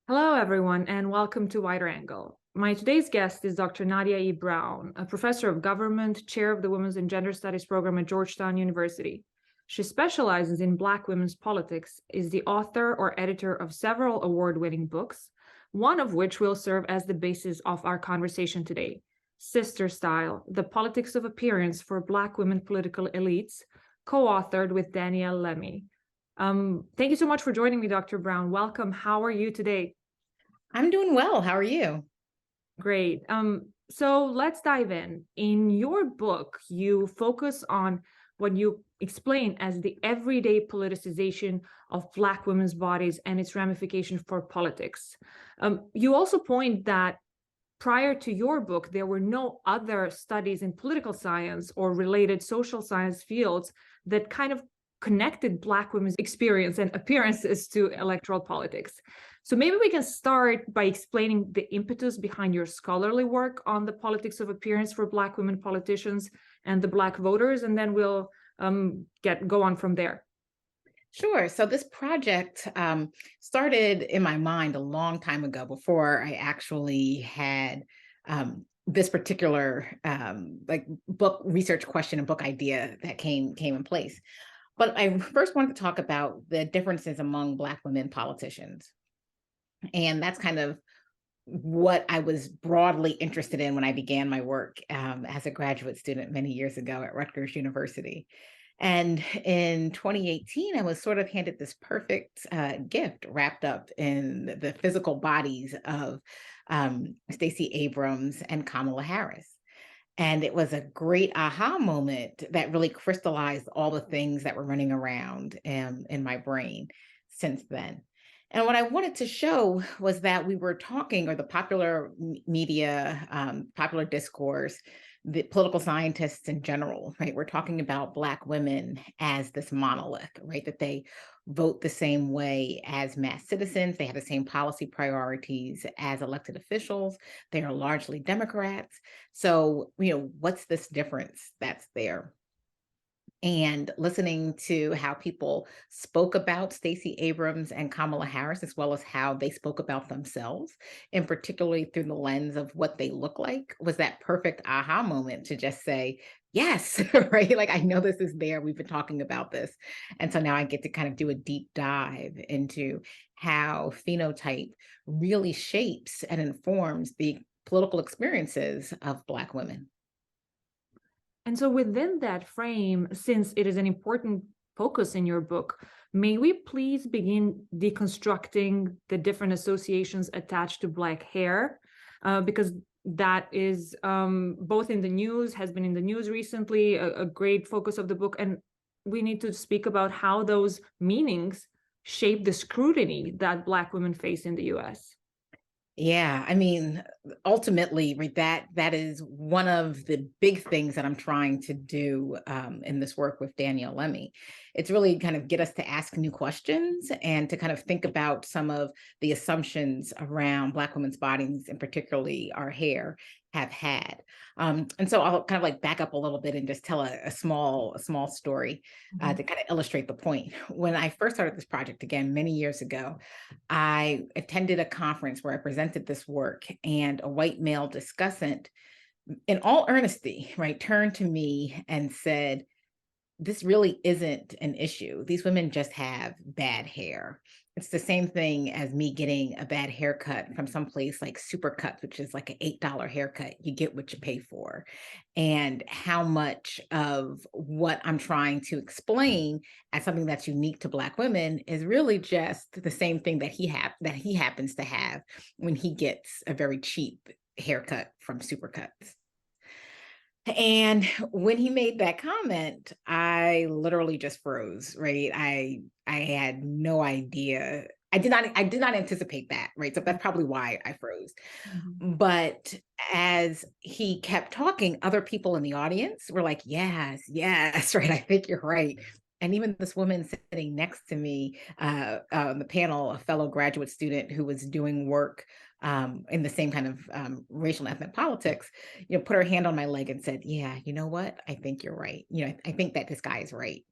Hello, everyone, and welcome to Wider Angle. My today's guest is Dr. Nadia E. Brown, a professor of government, chair of the Women's and Gender Studies program at Georgetown University. She specializes in Black women's politics, is the author or editor of several award-winning books, one of which will serve as the basis of our conversation today, Sister Style, The Politics of Appearance for Black Women Political Elites, co-authored with Nadia E. Thank you so much for joining me, Dr. Brown. Welcome. How are you today? I'm doing well. How are you? Great. So let's dive in. In your book, you focus on what you explain as the everyday politicization of Black women's bodies and its ramifications for politics. You also point that prior to your book, there were no other studies in political science or related social science fields that kind of connected Black women's experience and appearances to electoral politics. So maybe we can start by explaining the impetus behind your scholarly work on the politics of appearance for Black women politicians and the Black voters, and then we'll go on from there. Sure. So this project started in my mind a long time ago before I actually had this particular book research question and book idea that came in place. But I first wanted to talk about the differences among Black women politicians. And that's kind of what I was broadly interested in when I began my work as a graduate student many years ago at Rutgers University. And in 2018, I was sort of handed this perfect gift wrapped up in the physical bodies of Stacey Abrams and Kamala Harris. And it was a great aha moment that really crystallized all the things that were running around in my brain since then. And what I wanted to show was that we were talking, or the popular media, popular discourse, the political scientists in general, right? We're talking about Black women as this monolith, right? That they vote the same way as mass citizens. They have the same policy priorities as elected officials. They are largely Democrats. So, what's this difference that's there? And listening to how people spoke about Stacey Abrams and Kamala Harris, as well as how they spoke about themselves, and particularly through the lens of what they look like, was that perfect aha moment to just say, yes, right? Like, I know this is there. We've been talking about this. And so now I get to kind of do a deep dive into how phenotype really shapes and informs the political experiences of Black women. And so within that frame, since it is an important focus in your book, may we please begin deconstructing the different associations attached to Black hair? Because that is both in the news, has been in the news recently, a great focus of the book. And we need to speak about how those meanings shape the scrutiny that Black women face in the US. Yeah, I mean, ultimately, right, that is one of the big things that I'm trying to do in this work with Nadia E. It's really kind of get us to ask new questions and to kind of think about some of the assumptions around Black women's bodies, and particularly our hair, have had. And so I'll kind of like back up a little bit and just tell a small story to kind of illustrate the point. When I first started this project, again, many years ago, I attended a conference where I presented this work, and a white male discussant, in all earnesty, right, turned to me and said, this really isn't an issue. These women just have bad hair. It's the same thing as me getting a bad haircut from someplace like Supercuts, which is like an $8 haircut. You get what you pay for. And how much of what I'm trying to explain as something that's unique to Black women is really just the same thing that he happens to have when he gets a very cheap haircut from Supercuts. And when he made that comment, I literally just froze, right? I had no idea. I did not anticipate that, right? So that's probably why I froze. But as he kept talking, other people in the audience were like, yes, yes, right. I think you're right. And even this woman sitting next to me on the panel, a fellow graduate student who was doing work in the same kind of racial and ethnic politics, put her hand on my leg and said, yeah, you know what? I think you're right. I think that this guy is right.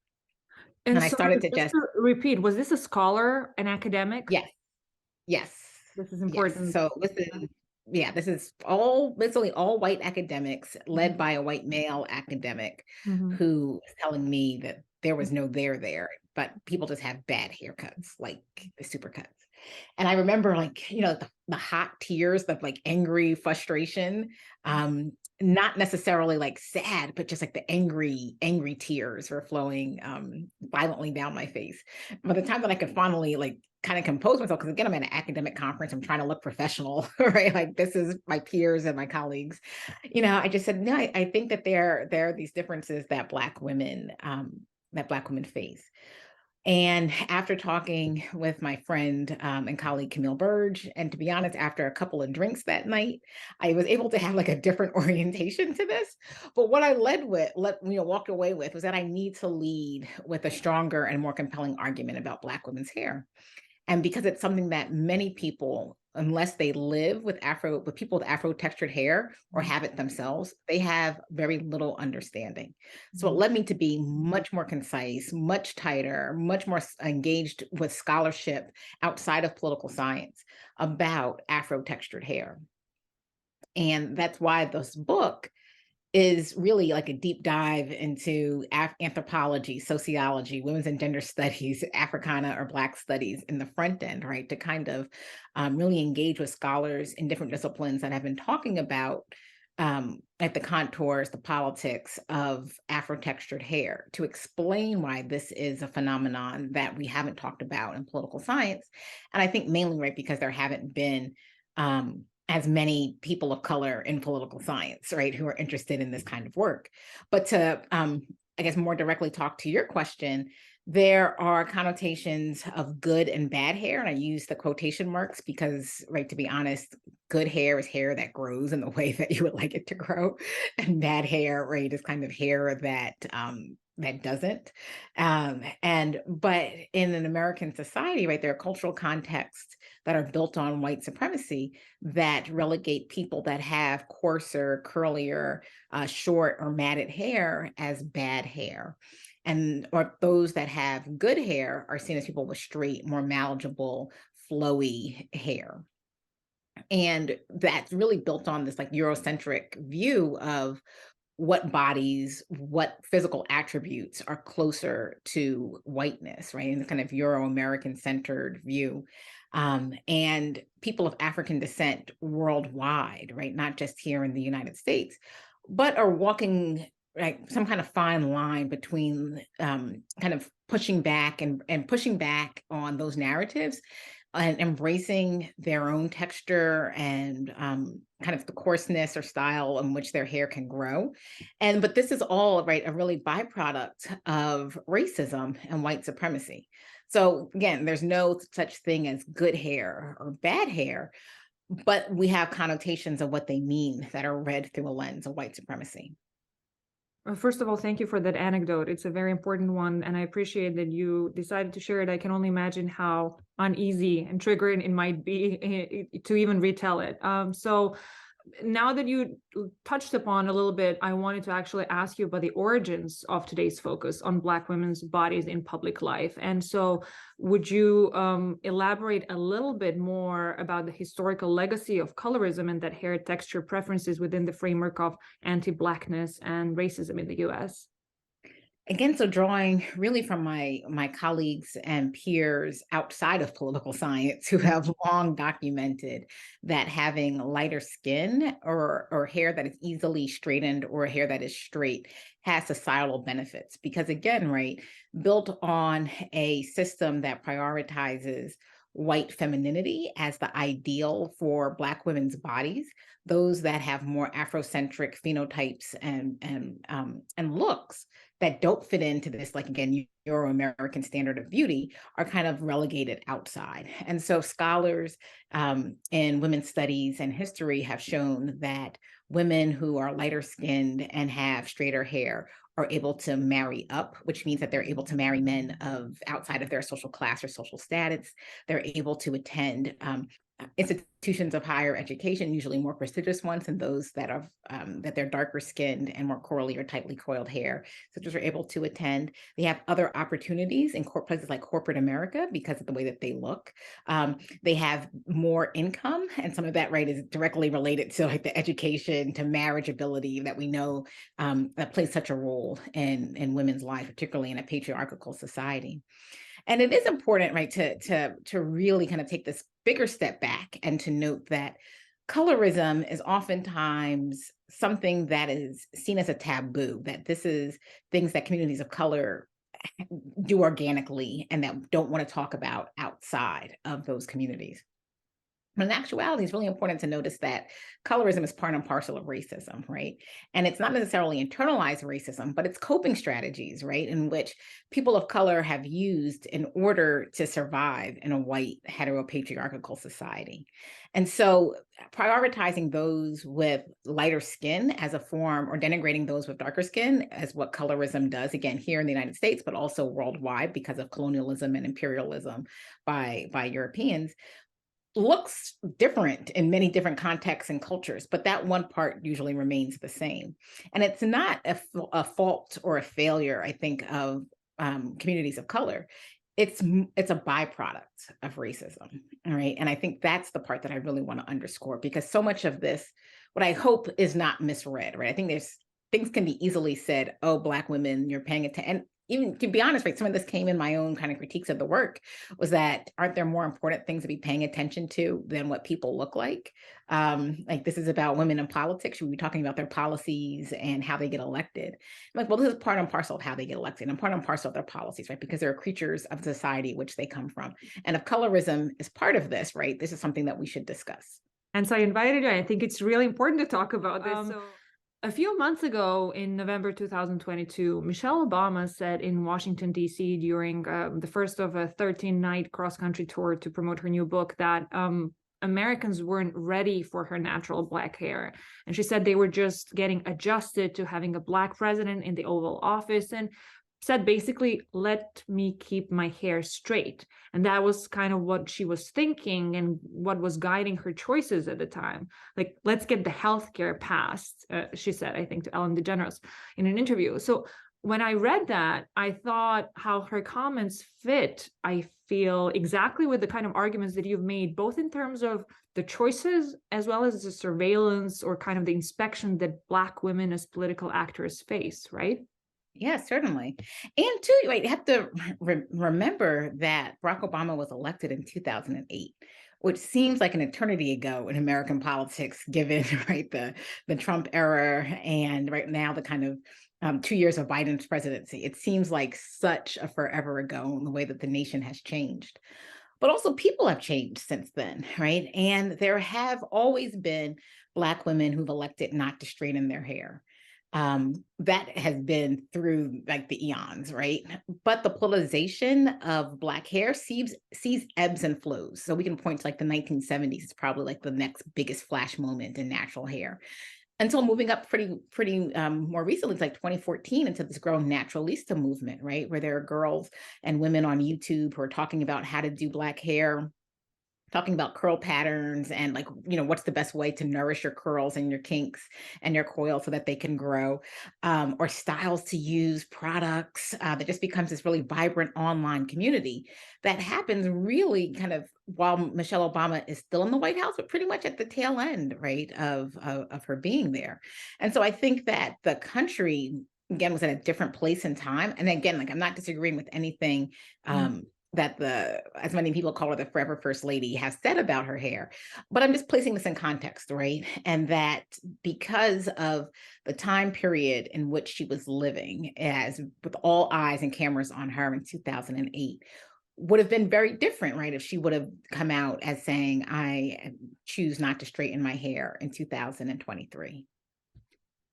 And And I so started to just just, to repeat, was this a scholar, an academic? yes, yes. This is Yes. important. So this is all basically all white academics led Mhm. by a white male academic Mhm. who is telling me that there was no there, but people just have bad haircuts, like the supercuts. And I remember, like, the hot tears, the like angry frustration, not necessarily like sad, but just like the angry tears were flowing violently down my face. By the time that I could finally like kind of compose myself, because again, I'm at an academic conference, I'm trying to look professional, right? Like this is my peers and my colleagues. I just said, no, I think that there are these differences that Black women face. And after talking with my friend and colleague Camille Burge, and to be honest, after a couple of drinks that night, I was able to have like a different orientation to this. But what I walked away with was that I need to lead with a stronger and more compelling argument about Black women's hair. And because it's something that many people, unless they live with people with Afro textured hair or Mhm. have it themselves, they have very little understanding. So it Mhm. led me to be much more concise, much tighter, much more engaged with scholarship outside of political science about Afro textured hair. And that's why this book is really like a deep dive into anthropology, sociology, women's and gender studies, Africana or Black studies in the front end, right? To kind of really engage with scholars in different disciplines that have been talking about like the contours, the politics of Afro-textured hair, to explain why this is a phenomenon that we haven't talked about in political science. And I think mainly, right, because there haven't been as many people of color in political science, right, who are interested in this kind of work. But to, I guess, more directly talk to your question, there are connotations of good and bad hair. And I use the quotation marks because, right, to be honest, good hair is hair that grows in the way that you would like it to grow. And bad hair, right, is kind of hair that doesn't. But in an American society, right, there are cultural contexts that are built on white supremacy that relegate people that have coarser, curlier, short or matted hair as bad hair. Or those that have good hair are seen as people with straight, more manageable, flowy hair. And that's really built on this like Eurocentric view of what physical attributes are closer to whiteness, right? In the kind of Euro-American centered view. And people of African descent worldwide, right? Not just here in the United States, but are walking like some kind of fine line between kind of pushing back and pushing back on those narratives and embracing their own texture and kind of the coarseness or style in which their hair can grow. But this is all, right, a really byproduct of racism and white supremacy. So again, there's no such thing as good hair or bad hair, but we have connotations of what they mean that are read through a lens of white supremacy. First of all, thank you for that anecdote. It's a very important one, and I appreciate that you decided to share it. I can only imagine how uneasy and triggering it might be to even retell it. So now that you touched upon a little bit, I wanted to actually ask you about the origins of today's focus on Black women's bodies in public life. And so would you elaborate a little bit more about the historical legacy of colorism and that hair texture preferences within the framework of anti-Blackness and racism in the US? Again, so drawing really from my colleagues and peers outside of political science who have long documented that having lighter skin or hair that is easily straightened or hair that is straight has societal benefits. Because again, right, built on a system that prioritizes white femininity as the ideal for Black women's bodies, those that have more Afrocentric phenotypes and looks that don't fit into this, like again, Euro-American standard of beauty, are kind of relegated outside. And so scholars in women's studies and history have shown that women who are lighter skinned and have straighter hair are able to marry up, which means that they're able to marry men of outside of their social class or social status. They're able to attend institutions of higher education, usually more prestigious ones, and those that are that they're darker skinned and more curly or tightly coiled hair. So just are able to attend. They have other opportunities in places like corporate America because of the way that they look. They have more income, and some of that, right, is directly related to like the education to marriage ability that we know that plays such a role in women's life, particularly in a patriarchal society. And it is important, right, to really kind of take this bigger step back and to note that colorism is oftentimes something that is seen as a taboo, that this is things that communities of color do organically and that don't want to talk about outside of those communities. But in actuality, it's really important to notice that colorism is part and parcel of racism, right? And it's not necessarily internalized racism, but it's coping strategies, right? In which people of color have used in order to survive in a white heteropatriarchal society. And so prioritizing those with lighter skin as a form, or denigrating those with darker skin as what colorism does, again, here in the United States, but also worldwide because of colonialism and imperialism by Europeans, looks different in many different contexts and cultures, but that one part usually remains the same. And it's not a fault or a failure, I think, of communities of color. It's a byproduct of racism, right? And I think that's the part that I really want to underscore, because so much of this, what I hope, is not misread, right? I think there's things can be easily said, oh, Black women, you're paying attention. And even to be honest, right, some of this came in my own kind of critiques of the work, was that aren't there more important things to be paying attention to than what people look like? Like, this is about women in politics. Should we be talking about their policies and how they get elected? I'm like, well, this is part and parcel of how they get elected and part and parcel of their policies, right? Because they're creatures of society which they come from. And if colorism is part of this, right, this is something that we should discuss. And so I invited you. I think it's really important to talk about this. A few months ago, in November 2022, Michelle Obama said in Washington, D.C., during the first of a 13-night cross-country tour to promote her new book, that Americans weren't ready for her natural Black hair. And she said they were just getting adjusted to having a Black president in the Oval Office, and said basically, let me keep my hair straight. And that was kind of what she was thinking and what was guiding her choices at the time. Like, let's get the healthcare passed, she said, I think, to Ellen DeGeneres in an interview. So when I read that, I thought how her comments fit, I feel, exactly with the kind of arguments that you've made, both in terms of the choices as well as the surveillance or kind of the inspection that Black women as political actors face, right? Yeah, certainly. And too, right, you have to remember that Barack Obama was elected in 2008, which seems like an eternity ago in American politics, given right the Trump era and right now the kind of 2 years of Biden's presidency. It seems like such a forever ago in the way that the nation has changed. But also people have changed since then, right? And there have always been Black women who've elected not to straighten their hair. That has been through like the eons, right? But the politicization of Black hair sees ebbs and flows. So we can point to like the 1970s. It's probably like the next biggest flash moment in natural hair, until moving up pretty more recently, it's like 2014, into this growing naturalista movement, right? Where there are girls and women on YouTube who are talking about how to do Black hair, talking about curl patterns and like, what's the best way to nourish your curls and your kinks and your coil so that they can grow, or styles to use, products, that just becomes this really vibrant online community that happens really kind of while Michelle Obama is still in the White House, but pretty much at the tail end, right, of her being there. And so I think that the country, again, was at a different place in time. And again, like, I'm not disagreeing with anything that as many people call her, the forever first lady, has said about her hair. But I'm just placing this in context, right? And that because of the time period in which she was living, as with all eyes and cameras on her in 2008, would have been very different, right? If she would have come out as saying, I choose not to straighten my hair in 2023.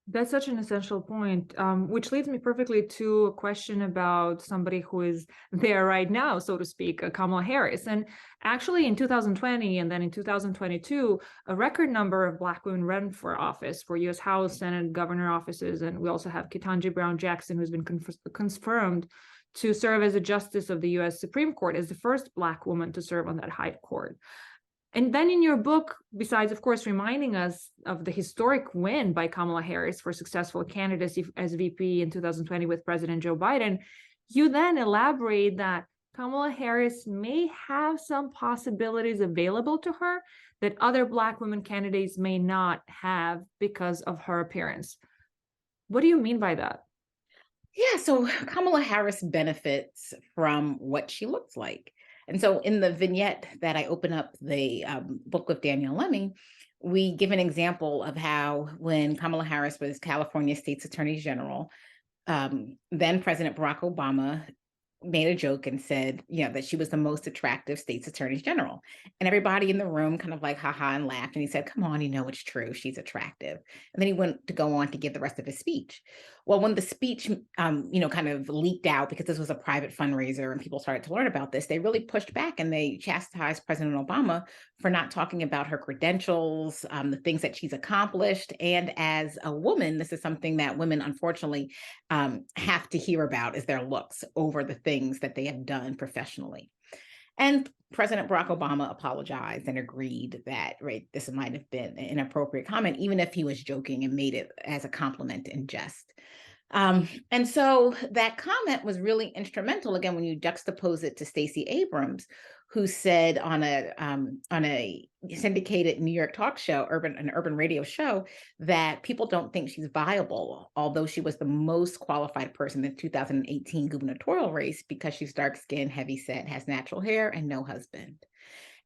That's such an essential point, which leads me perfectly to a question about somebody who is there right now, so to speak, Kamala Harris. And actually in 2020 and then in 2022, a record number of Black women ran for office, for U.S. House, Senate, governor offices. And we also have Ketanji Brown Jackson, who's been confirmed to serve as a justice of the U.S. Supreme Court, as the first Black woman to serve on that high court. And then in your book, besides, of course, reminding us of the historic win by Kamala Harris for successful candidacy as VP in 2020 with President Joe Biden, you then elaborate that Kamala Harris may have some possibilities available to her that other Black women candidates may not have because of her appearance. What do you mean by that? Yeah, so Kamala Harris benefits from what she looks like. And so in the vignette that I open up the book with Danielle Lemming, we give an example of how when Kamala Harris was California State's Attorney General, then President Barack Obama made a joke and said, that she was the most attractive state's attorney general. And everybody in the room kind of like, haha, and laughed. And he said, come on, it's true. She's attractive. And then he went to go on to give the rest of his speech. Well, when the speech, kind of leaked out because this was a private fundraiser and people started to learn about this, they really pushed back and they chastised President Obama for not talking about her credentials, the things that she's accomplished. And as a woman, this is something that women, unfortunately, have to hear about is their looks over the things that they have done professionally. And President Barack Obama apologized and agreed that, this might have been an inappropriate comment, even if he was joking and made it as a compliment in jest. And so that comment was really instrumental, again, when you juxtapose it to Stacey Abrams, who said on a syndicated New York talk show, an urban radio show, that people don't think she's viable, although she was the most qualified person in the 2018 gubernatorial race because she's dark-skinned, heavy-set, has natural hair, and no husband.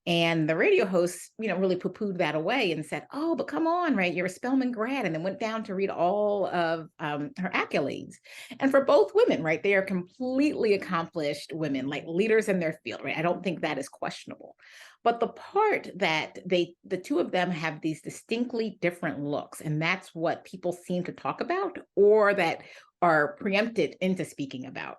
And the radio host, really poo-pooed that away and said, oh, but come on, you're a Spelman grad, and then went down to read all of her accolades. And for both women, they are completely accomplished women, like leaders in their field, I don't think that is questionable. But the part that the two of them have these distinctly different looks, and that's what people seem to talk about, or that are preempted into speaking about,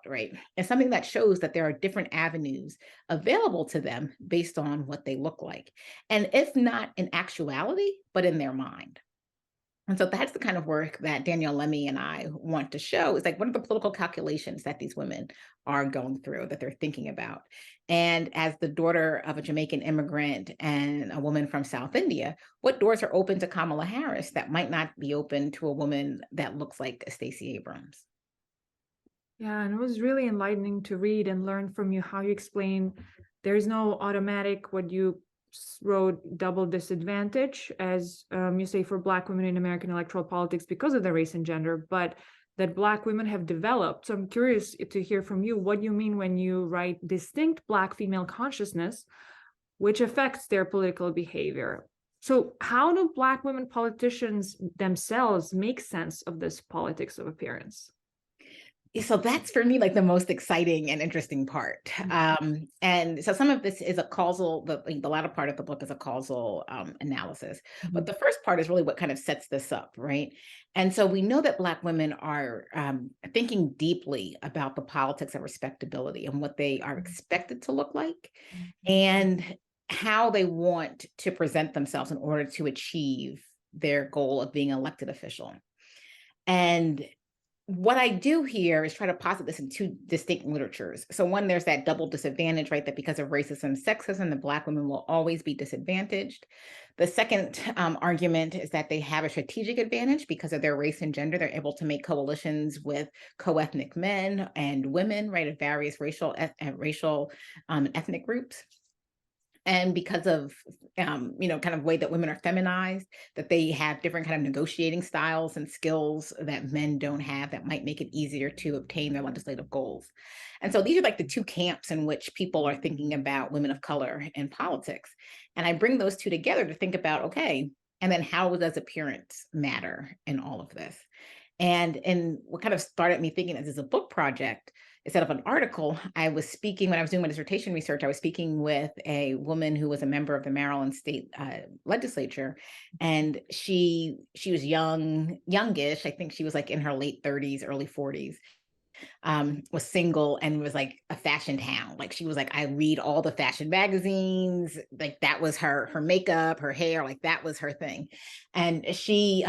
and something that shows that there are different avenues available to them based on what they look like. And if not in actuality, but in their mind. And so that's the kind of work that Danielle Lemming and I want to show is what are the political calculations that these women are going through, that they're thinking about. And as the daughter of a Jamaican immigrant and a woman from South India, what doors are open to Kamala Harris that might not be open to a woman that looks like a Stacey Abrams? Yeah, and it was really enlightening to read and learn from you how you explain there's no automatic, what you wrote, double disadvantage, as you say, for Black women in American electoral politics because of their race and gender, but that Black women have developed. So I'm curious to hear from you what you mean when you write distinct Black female consciousness, which affects their political behavior. So how do Black women politicians themselves make sense of this politics of appearance? So that's for me the most exciting and interesting part. And so some of this is a causal, the latter part of the book is a causal analysis. But the first part is really what kind of sets this up, And so we know that Black women are thinking deeply about the politics of respectability and what they are expected to look like and how they want to present themselves in order to achieve their goal of being an elected official. And what I do here is try to posit this in two distinct literatures. So one, there's that double disadvantage, that because of racism and sexism, the Black women will always be disadvantaged. The second argument is that they have a strategic advantage because of their race and gender. They're able to make coalitions with co-ethnic men and women, of various racial ethnic groups. And because of, kind of way that women are feminized, that they have different kind of negotiating styles and skills that men don't have that might make it easier to obtain their legislative goals. And so these are the two camps in which people are thinking about women of color in politics. And I bring those two together to think about, okay, and then how does appearance matter in all of this? And what kind of started me thinking this is a book project instead of an article, I was speaking, when I was doing my dissertation research, I was speaking with a woman who was a member of the Maryland State Legislature. And she was youngish. I think she was in her late 30s, early 40s, was single and was a fashion hound. She was I read all the fashion magazines, that was her makeup, her hair, that was her thing. And she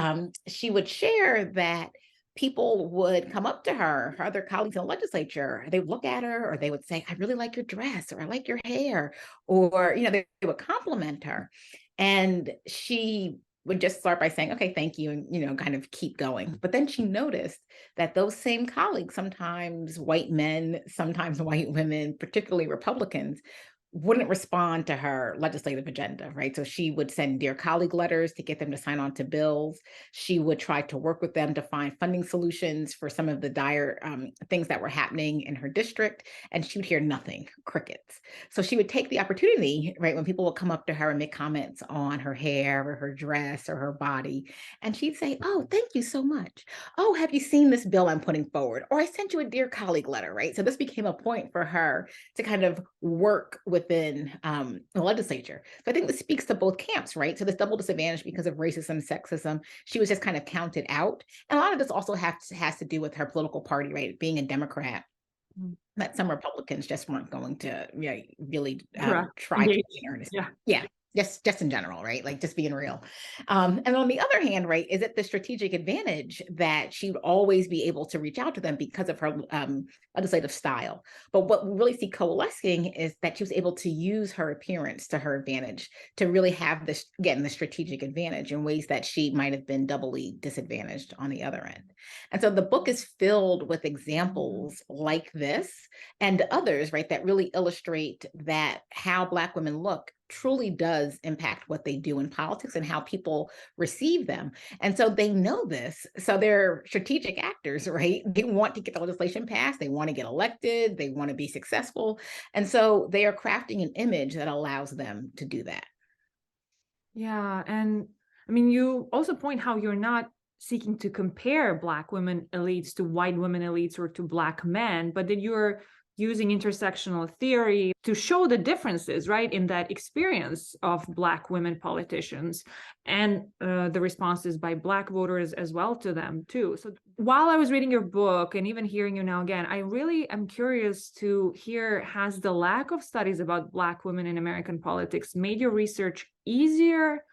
would share that people would come up to her other colleagues in the legislature, they would look at her, or they would say, I really like your dress, or I like your hair, or, they would compliment her. And she would just start by saying, okay, thank you, and, kind of keep going. But then she noticed that those same colleagues, sometimes white men, sometimes white women, particularly Republicans, wouldn't respond to her legislative agenda, right? So she would send dear colleague letters to get them to sign on to bills. She would try to work with them to find funding solutions for some of the dire things that were happening in her district. And she would hear nothing, crickets. So she would take the opportunity, right, when people would come up to her and make comments on her hair or her dress or her body. And she'd say, oh, thank you so much. Oh, have you seen this bill I'm putting forward? Or I sent you a dear colleague letter, right? So this became a point for her to kind of work within the legislature. So I think this speaks to both camps, right? So this double disadvantage because of racism, sexism, she was just kind of counted out. And a lot of this also has to do with her political party, right? Being a Democrat, that some Republicans just weren't going to really try to be in earnest. Yeah. Just in general, right? Like just being real. And on the other hand, right, is it the strategic advantage that she would always be able to reach out to them because of her legislative style. But what we really see coalescing is that she was able to use her appearance to her advantage to really have this, again, the strategic advantage in ways that she might have been doubly disadvantaged on the other end. And so the book is filled with examples like this and others, right, that really illustrate that how Black women look truly does impact what they do in politics and how people receive them. And so they know this. So they're strategic actors, right? They want to get the legislation passed. They want to get elected. They want to be successful. And so they are crafting an image that allows them to do that. Yeah. And I mean, you also point how you're not seeking to compare Black women elites to white women elites or to Black men, but that you're using intersectional theory to show the differences, right, in that experience of Black women politicians and the responses by Black voters as well to them too. So while I was reading your book and even hearing you now again, I really am curious to hear, has the lack of studies about Black women in American politics made your research easier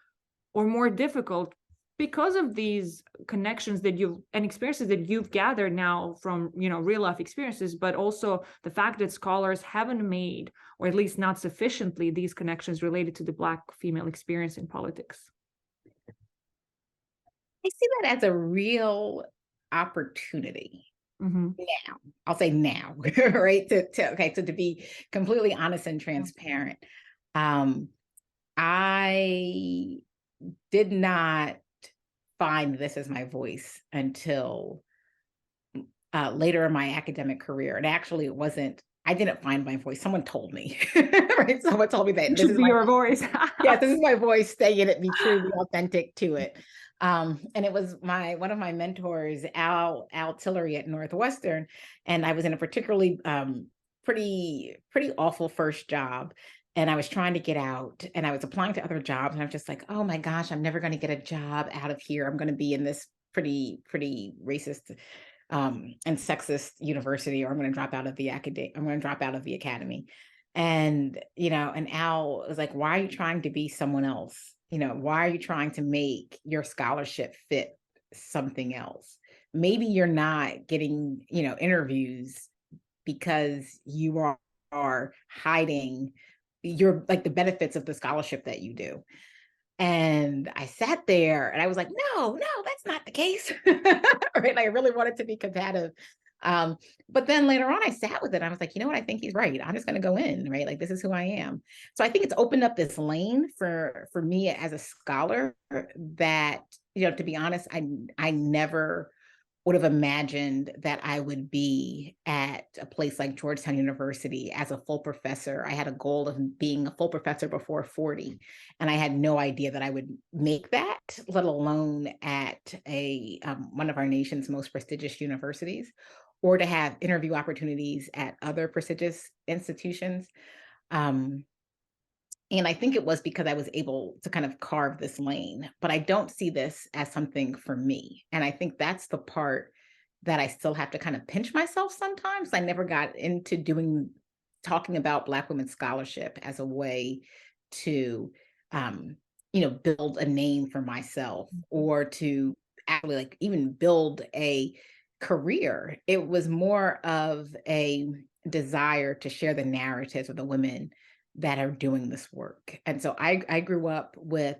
or more difficult because of these connections that you've and experiences that you've gathered now from real life experiences, but also the fact that scholars haven't made, or at least not sufficiently, these connections related to the Black female experience in politics? I see that as a real opportunity. Mm-hmm. Now, I'll say now, right? To be completely honest and transparent. I did not find this as my voice until later in my academic career. And actually, I didn't find my voice. Someone told me, right? Someone told me that this is your voice. Yeah, this is my voice. Stay in it, be true, be authentic to it. And it was one of my mentors, Al Tillery at Northwestern. And I was in a particularly pretty awful first job. And I was trying to get out, and I was applying to other jobs, and I'm just like, oh my gosh, I'm never going to get a job out of here. I'm going to be in this pretty racist and sexist university, or I'm going to drop out of the academy. And and Al was like, why are you trying to be someone else? Why are you trying to make your scholarship fit something else? Maybe you're not getting interviews because you are hiding the benefits of the scholarship that you do. And I sat there and I was like, no, that's not the case. Right? I really wanted to be combative. But then later on I sat with it. I was like, you know what? I think he's right. I'm just going to go in, right? Like, this is who I am. So I think it's opened up this lane for me as a scholar that, to be honest, I never would have imagined that I would be at a place like Georgetown University as a full professor. I had a goal of being a full professor before 40, and I had no idea that I would make that, let alone at one of our nation's most prestigious universities, or to have interview opportunities at other prestigious institutions. And I think it was because I was able to kind of carve this lane, but I don't see this as something for me. And I think that's the part that I still have to kind of pinch myself sometimes. I never got into talking about Black women's scholarship as a way to, build a name for myself, or to actually even build a career. It was more of a desire to share the narratives of the women that are doing this work. And so I grew up with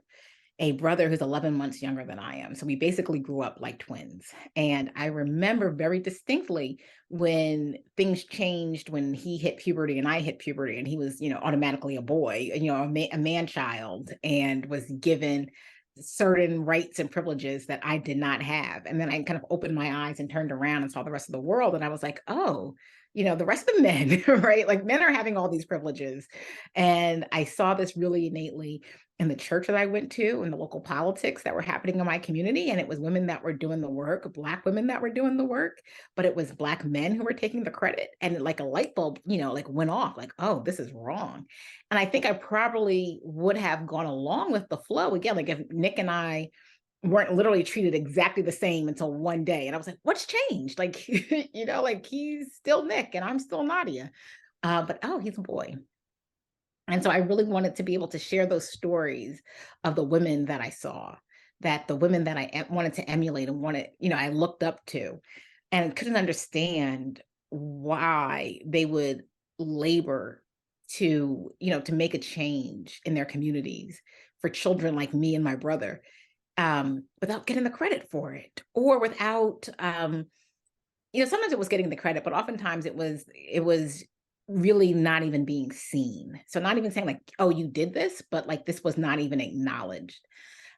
a brother who's 11 months younger than I am. So we basically grew up like twins. And I remember very distinctly when things changed, when he hit puberty and I hit puberty, and he was, automatically a boy, a man child, and was given certain rights and privileges that I did not have. And then I kind of opened my eyes and turned around and saw the rest of the world. And I was like, oh, the rest of the men, right? Like, men are having all these privileges. And I saw this really innately in the church that I went to, and the local politics that were happening in my community. And it was women that were doing the work, Black women that were doing the work, but it was Black men who were taking the credit. And like a light bulb, like went off, like, oh, this is wrong. And I think I probably would have gone along with the flow again, like if Nick and I weren't literally treated exactly the same until one day. And I was like, what's changed? Like, like he's still Nick and I'm still Nadia. But oh, he's a boy. And so I really wanted to be able to share those stories of the women that I saw, that the women that I wanted to emulate and I looked up to, and couldn't understand why they would labor to make a change in their communities for children like me and my brother, without getting the credit for it, or without, sometimes it was getting the credit, but oftentimes it was really not even being seen. So not even saying like, oh, you did this, but like this was not even acknowledged.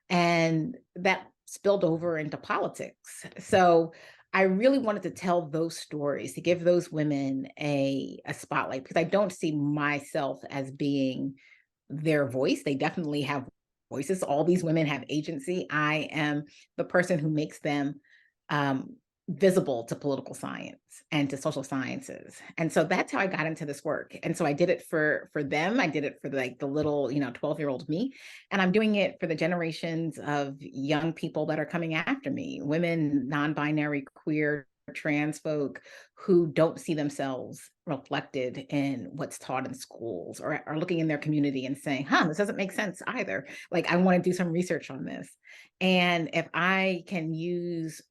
And that spilled over into politics. So I really wanted to tell those stories, to give those women a spotlight, because I don't see myself as being their voice. They definitely have voices. All these women have agency. I am the person who makes them visible to political science and to social sciences. And so that's how I got into this work. And so I did it for them. I did it for the little, 12-year-old me. And I'm doing it for the generations of young people that are coming after me, women, non-binary, queer, trans folk who don't see themselves reflected in what's taught in schools, or are looking in their community and saying, this doesn't make sense either. Like, I want to do some research on this. And if I can use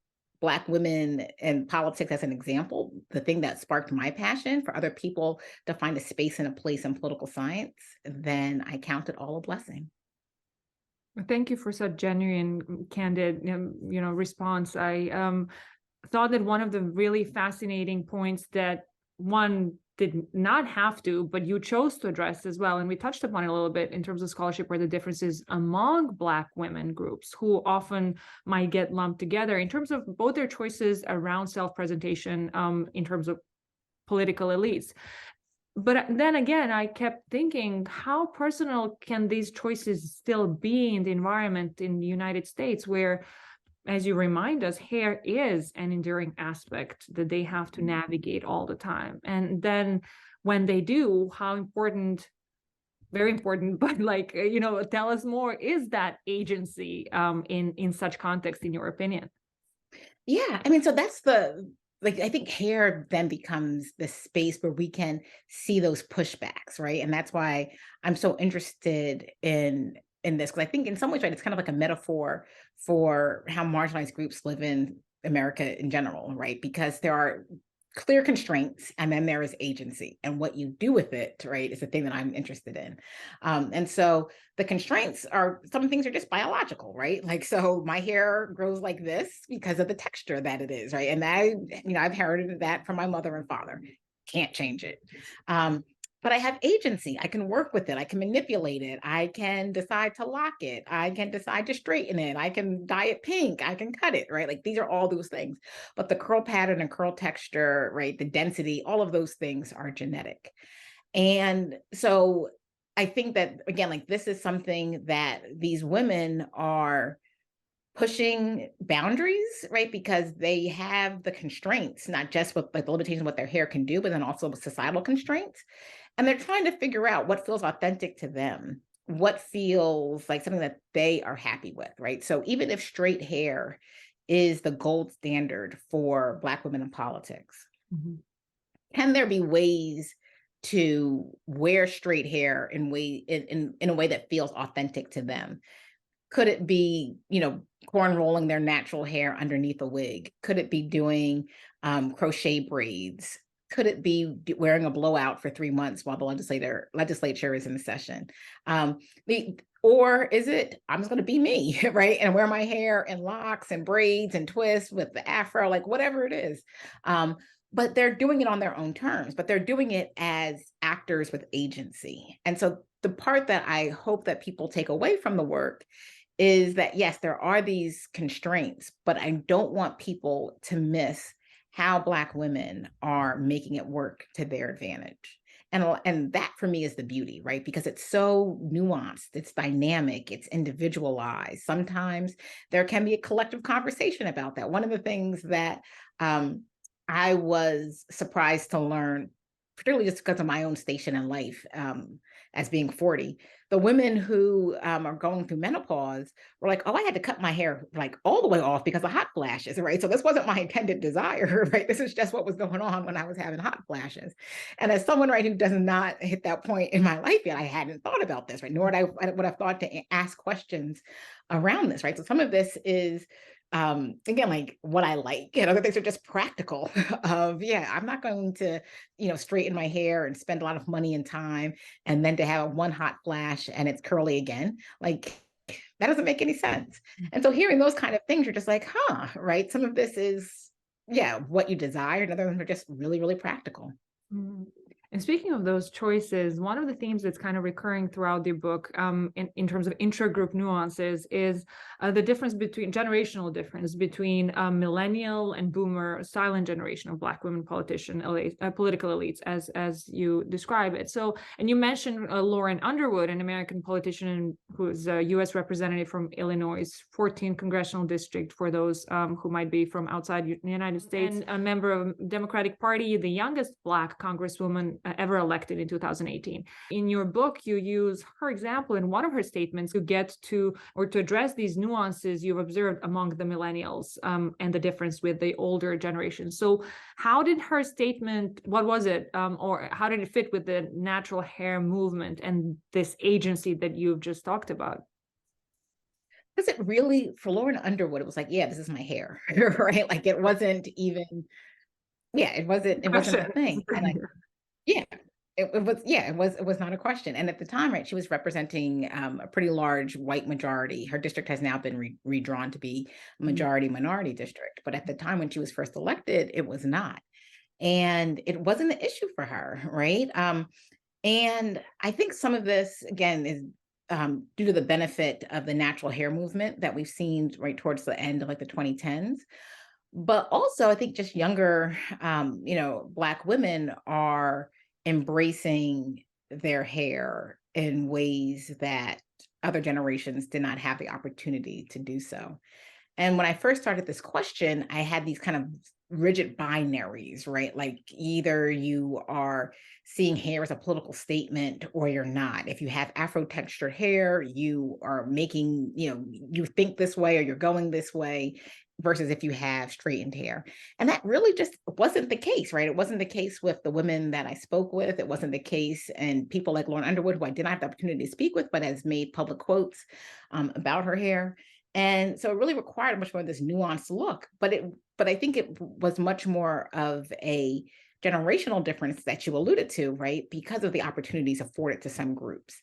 Black women in politics as an example, the thing that sparked my passion for other people to find a space and a place in political science, then I count it all a blessing. Thank you for such genuine, candid, response. I thought that one of the really fascinating points that one did not have to, but you chose to address as well, and we touched upon it a little bit in terms of scholarship, where the differences among Black women groups who often might get lumped together in terms of both their choices around self-presentation, in terms of political elites. But then again, I kept thinking, how personal can these choices still be in the environment in the United States, where, as you remind us, hair is an enduring aspect that they have to navigate all the time. And then when they do, how important, very important, but tell us more, is that agency in such context, in your opinion? Yeah, I mean, so that's I think hair then becomes the space where we can see those pushbacks, right? And that's why I'm so interested in this, because I think in some ways, right, it's kind of like a metaphor for how marginalized groups live in America in general, right? Because there are clear constraints, and then there is agency, and what you do with it, right, is the thing that I'm interested in. And so the constraints are, some things are just biological, right? Like, so my hair grows like this because of the texture that it is, right? And I've inherited that from my mother and father. Can't change it. But I have agency. I can work with it. I can manipulate it. I can decide to lock it. I can decide to straighten it. I can dye it pink. I can cut it, right? Like, these are all those things. But the curl pattern and curl texture, right? The density, all of those things are genetic. And so I think that, again, like, this is something that these women are pushing boundaries, right? Because they have the constraints, not just with like the limitations of what their hair can do, but then also with societal constraints. And they're trying to figure out what feels authentic to them, what feels like something that they are happy with, right? So even if straight hair is the gold standard for Black women in politics, can there be ways to wear straight hair in a way that feels authentic to them? Could it be, corn rolling their natural hair underneath a wig? Could it be doing crochet braids? Could it be wearing a blowout for 3 months while the legislature is in session? Or is it, I'm just going to be me, right? And wear my hair in locks and braids and twists with the afro, like whatever it is. But they're doing it on their own terms, but they're doing it as actors with agency. And so the part that I hope that people take away from the work is that, yes, there are these constraints, but I don't want people to miss how Black women are making it work to their advantage. And that for me is the beauty, right? Because it's so nuanced, it's dynamic, it's individualized. Sometimes there can be a collective conversation about that. One of the things that I was surprised to learn, particularly just because of my own station in life, as being 40, the women who are going through menopause were like, oh, I had to cut my hair like all the way off because of hot flashes, right? So this wasn't my intended desire, right? This is just what was going on when I was having hot flashes. And as someone, right, who does not hit that point in my life yet, I hadn't thought about this, right? Nor would I have thought to ask questions around this, right? So some of this is again, like what I like, and other things are just practical of, yeah, I'm not going to, straighten my hair and spend a lot of money and time and then to have one hot flash and it's curly again. Like that doesn't make any sense. And so hearing those kind of things, you're just like, huh, right? Some of this is, yeah, what you desire, and other ones are just really, really practical. Mm. And speaking of those choices, one of the themes that's kind of recurring throughout the book, in terms of intra-group nuances, is the generational difference between millennial and boomer silent generation of Black women political elites, as you describe it. So, and you mentioned Lauren Underwood, an American politician who's a U.S. representative from Illinois' 14th congressional district, for those who might be from outside the United States, and a member of the Democratic Party, the youngest Black congresswoman ever elected in 2018. In your book, you use her example in one of her statements to get to, or to address these nuances you've observed among the millennials, and the difference with the older generation. So how did her statement, what was it, or how did it fit with the natural hair movement and this agency that you've just talked about? Because it really, for Lauren Underwood, it was like, yeah, this is my hair, right? Like it wasn't even, yeah, it wasn't a thing. And yeah, it was not a question. And at the time, right, she was representing a pretty large white majority. Her district has now been redrawn to be a majority minority district. But at the time when she was first elected, it was not. And it wasn't an issue for her, right? And I think some of this, again, is due to the benefit of the natural hair movement that we've seen right towards the end of like the 2010s. But also, I think just younger, Black women are embracing their hair in ways that other generations did not have the opportunity to do so. And when I first started this question, I had these kind of rigid binaries, right? Like either you are seeing hair as a political statement or you're not. If you have Afro textured hair, you are making, you think this way or you're going this way, versus if you have straightened hair. And that really just wasn't the case, right? It wasn't the case with the women that I spoke with. It wasn't the case, and people like Lauren Underwood, who I did not have the opportunity to speak with, but has made public quotes about her hair. And so it really required much more of this nuanced look. But I think it was much more of a generational difference that you alluded to, right? Because of the opportunities afforded to some groups.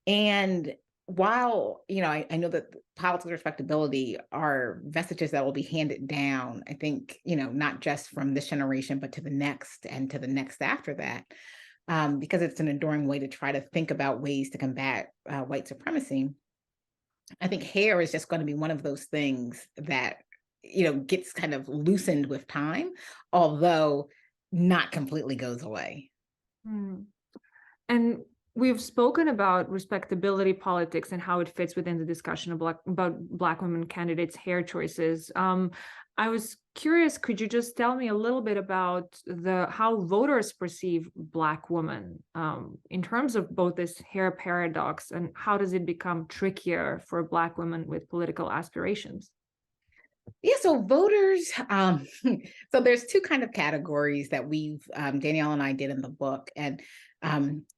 And while, I know that politics respectability are vestiges that will be handed down, I think, not just from this generation, but to the next and to the next after that, because it's an enduring way to try to think about ways to combat white supremacy. I think hair is just going to be one of those things that, gets kind of loosened with time, although not completely goes away. Hmm. And we've spoken about respectability politics and how it fits within the discussion of about Black women candidates' hair choices. I was curious, could you just tell me a little bit about how voters perceive Black women in terms of both this hair paradox, and how does it become trickier for Black women with political aspirations? Yeah, so voters, so there's two kind of categories that we've, Danielle and I did in the book. And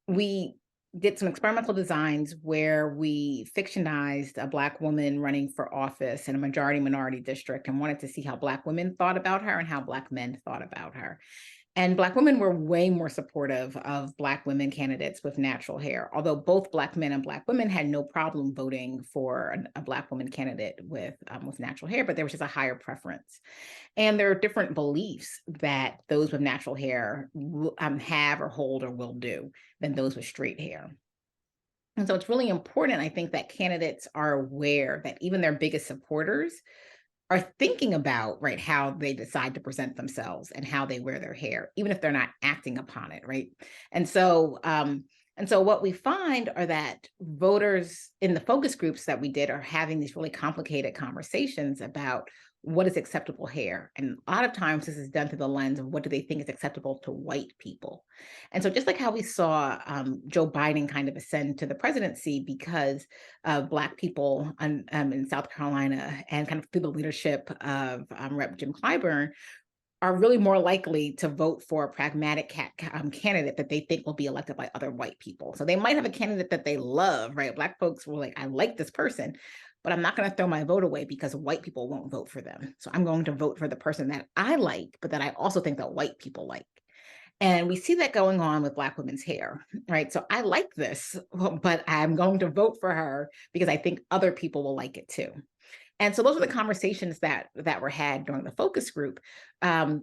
we did some experimental designs where we fictionized a Black woman running for office in a majority minority district and wanted to see how Black women thought about her and how Black men thought about her. And Black women were way more supportive of Black women candidates with natural hair, although both Black men and Black women had no problem voting for a Black woman candidate with natural hair, but there was just a higher preference. And there are different beliefs that those with natural hair have or hold or will do than those with straight hair. And so it's really important, I think, that candidates are aware that even their biggest supporters are thinking about, right, how they decide to present themselves and how they wear their hair, even if they're not acting upon it, right? And so what we find are that voters in the focus groups that we did are having these really complicated conversations about what is acceptable hair. And a lot of times this is done through the lens of what do they think is acceptable to white people. And so just like how we saw Joe Biden kind of ascend to the presidency because of Black people in South Carolina and kind of through the leadership of Rep. Jim Clyburn, are really more likely to vote for a pragmatic candidate that they think will be elected by other white people. So they might have a candidate that they love, right? Black folks were like, I like this person, but I'm not going to throw my vote away because white people won't vote for them. So I'm going to vote for the person that I like, but that I also think that white people like. And we see that going on with Black women's hair, right? So I like this, but I'm going to vote for her because I think other people will like it too. And so those are the conversations that were had during the focus group,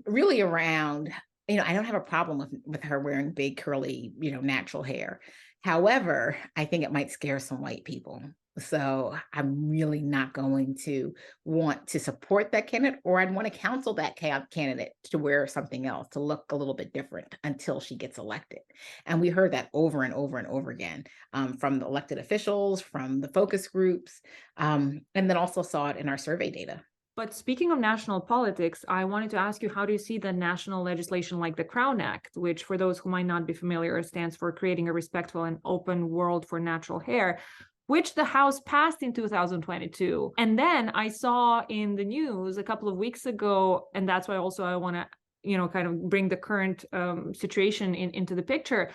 really around, I don't have a problem with her wearing big curly, natural hair. However, I think it might scare some white people. So I'm really not going to want to support that candidate, or I'd want to counsel that candidate to wear something else, to look a little bit different until she gets elected. And we heard that over and over and over again from the elected officials, from the focus groups, and then also saw it in our survey data. But speaking of national politics, I wanted to ask you, how do you see the national legislation like the Crown Act, which for those who might not be familiar, stands for Creating a Respectful and Open World for Natural Hair, which the House passed in 2022. And then I saw in the news a couple of weeks ago, and that's why also I want to kind of bring the current situation into the picture,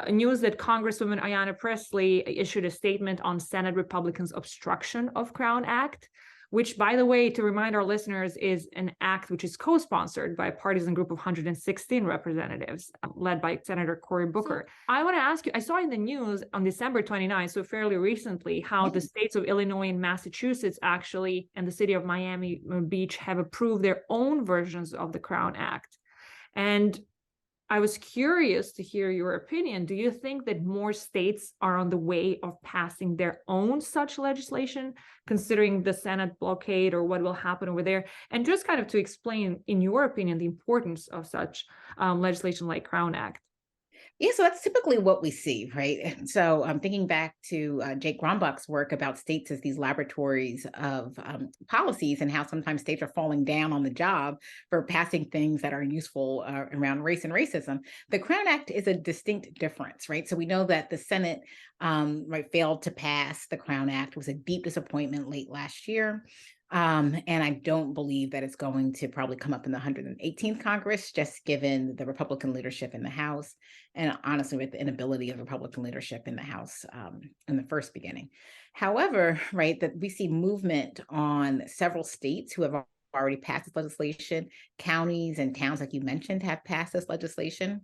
news that Congresswoman Ayanna Pressley issued a statement on Senate Republicans' obstruction of Crown Act, which, by the way, to remind our listeners, is an act which is co-sponsored by a partisan group of 116 representatives led by Senator Cory Booker. So I want to ask you, I saw in the news on December 29th, so fairly recently, how the states of Illinois and Massachusetts actually, and the city of Miami Beach, have approved their own versions of the Crown Act. And I was curious to hear your opinion. Do you think that more states are on the way of passing their own such legislation, considering the Senate blockade or what will happen over there? And just kind of to explain, in your opinion, the importance of such legislation like Crown Act. Yeah, so that's typically what we see, right? And so I'm thinking back to Jake Grombach's work about states as these laboratories of policies, and how sometimes states are falling down on the job for passing things that are useful around race and racism. The Crown Act is a distinct difference, right? So we know that the Senate failed to pass the Crown Act. It was a deep disappointment late last year. And I don't believe that it's going to probably come up in the 118th Congress, just given the Republican leadership in the House, and honestly, with the inability of Republican leadership in the House in the first beginning. However, right, that we see movement on several states who have already passed this legislation. Counties and towns, like you mentioned, have passed this legislation.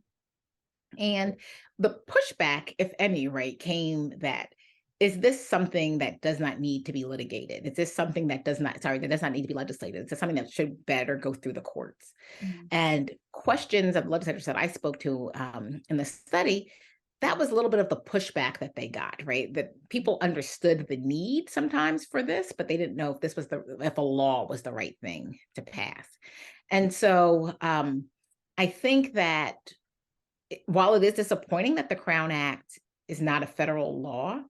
And the pushback, if any, right, came that, is this something that does not need to be litigated? Is this something that does not need to be legislated? Is this something that should better go through the courts? Mm-hmm. And questions of legislators that I spoke to in the study, that was a little bit of the pushback that they got, right? That people understood the need sometimes for this, but they didn't know if a law was the right thing to pass. And so I think that while it is disappointing that the Crown Act is not a federal law,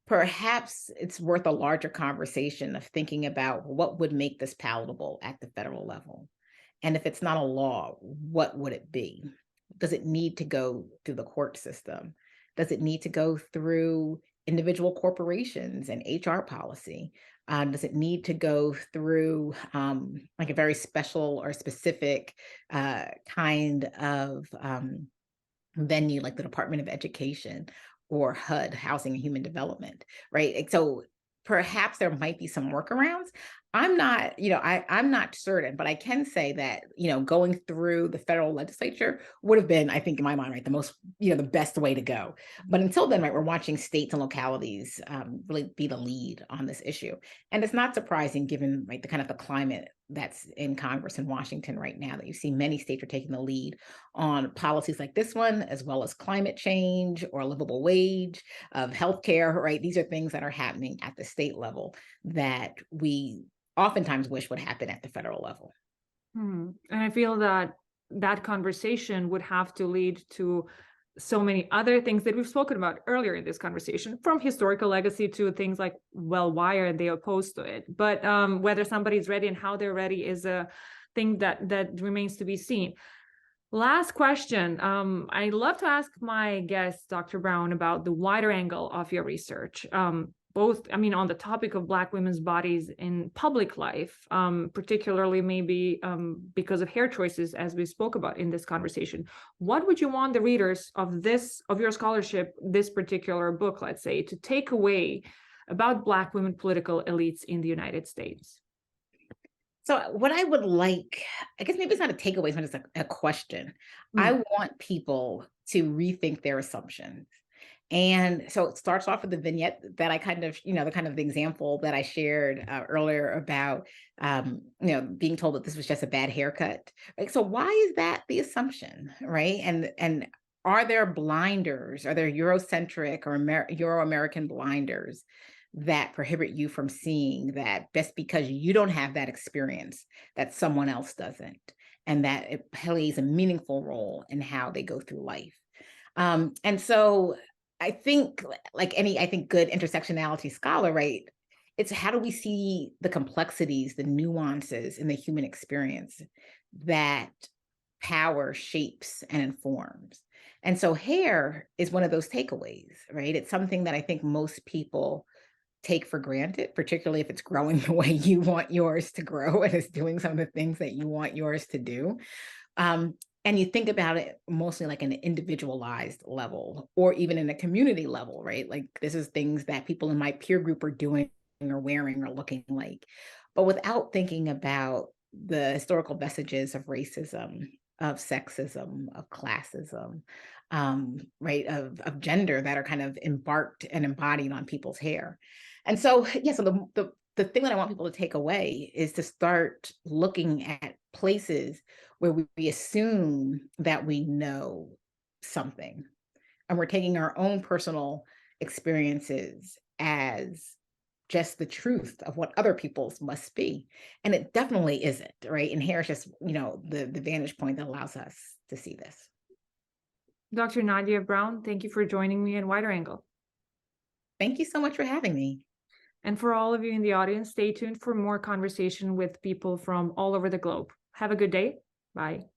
perhaps it's worth a larger conversation of thinking about what would make this palatable at the federal level. And if it's not a law, what would it be? Does it need to go through the court system? Does it need to go through individual corporations and HR policy? Does it need to go through like a very special or specific kind of venue, like the Department of Education? or HUD, Housing and Human Development, right? So perhaps there might be some workarounds. I'm not, I'm not certain, but I can say that, going through the federal legislature would have been, I think in my mind, right, the most, the best way to go. But until then, right, we're watching states and localities really be the lead on this issue. And it's not surprising given, right, the kind of the climate that's in Congress in Washington right now, that you see many states are taking the lead on policies like this one, as well as climate change or livable wage, of healthcare, right? These are things that are happening at the state level that we oftentimes wish would happen at the federal level. And I feel that that conversation would have to lead to so many other things that we've spoken about earlier in this conversation, from historical legacy to things like, well, why are they opposed to it? But whether somebody's ready and how they're ready is a thing that remains to be seen. Last question. I love to ask my guest, Dr. Brown, about the wider angle of your research. Both, on the topic of Black women's bodies in public life, particularly maybe because of hair choices, as we spoke about in this conversation. What would you want the readers of your scholarship, this particular book, let's say, to take away about Black women political elites in the United States? So what I would like, I guess maybe it's not a takeaway, but it's a question. I want people to rethink their assumptions. And so it starts off with the vignette that I kind of, the example that I shared earlier about, being told that this was just a bad haircut. Right? So why is that the assumption, right? And are there blinders? Are there Eurocentric or Euro-American blinders that prohibit you from seeing that just because you don't have that experience, that someone else doesn't, and that it plays a meaningful role in how they go through life? And so I think, like any, good intersectionality scholar, right, it's how do we see the complexities, the nuances in the human experience that power shapes and informs. And so hair is one of those takeaways, right? It's something that I think most people take for granted, particularly if it's growing the way you want yours to grow and it's doing some of the things that you want yours to do. And you think about it mostly like an individualized level, or even in a community level, right? Like this is things that people in my peer group are doing or wearing or looking like, but without thinking about the historical messages of racism, of sexism, of classism, right, of gender that are kind of embarked and embodied on people's hair. And so, yeah, so the thing that I want people to take away is to start looking at places where we assume that we know something, and we're taking our own personal experiences as just the truth of what other people's must be. And it definitely isn't, right? And hair is just, the vantage point that allows us to see this. Dr. Nadia Brown, thank you for joining me in Wider Angle. Thank you so much for having me. And for all of you in the audience, stay tuned for more conversation with people from all over the globe. Have a good day. Bye.